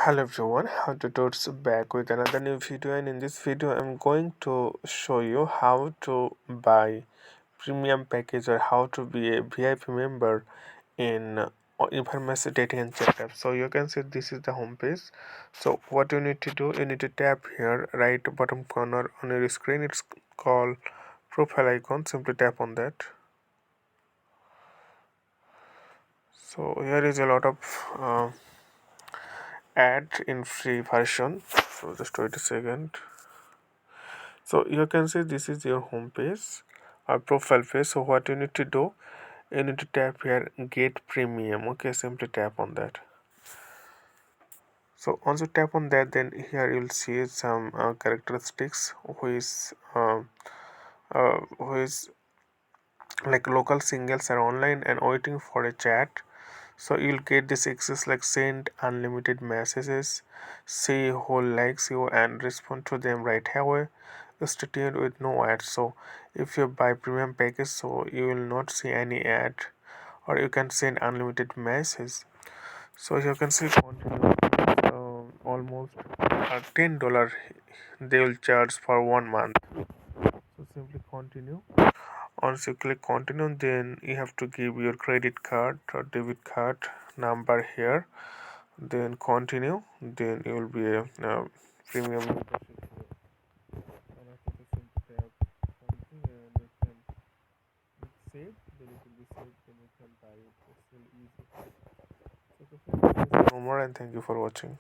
Hello everyone, how to Totes back with another new video, and in this video I'm going to show you how to buy premium package or how to be a VIP member in Evermatch dating and chat app. So you can see this is the home page. So what you need to do, you need to tap here right bottom corner on your screen. It's called profile icon. Simply tap on that. So here is a lot of ad in free version. So just wait a second. So you can see this is your home page or profile page. So what you need to do, you need to tap here get premium. Okay, simply tap on that. So once you tap on that, then here you'll see some characteristics who is like local singles are online and waiting for a chat. So you'll get this access like send unlimited messages, see who likes you and respond to them right away. Stay tuned with no ads. So if you buy premium package, so you will not see any ad, or you can send unlimited messages. So you can see continue almost $10 they will charge for 1 month. So simply continue. Once you click continue, then you have to give your credit card or debit card number here, then continue, then you will be a premium membership here. And after the simple tap something and you can save, then it will be saved, then you can buy it. It's really easy. So friends, this is no more, and thank you for watching.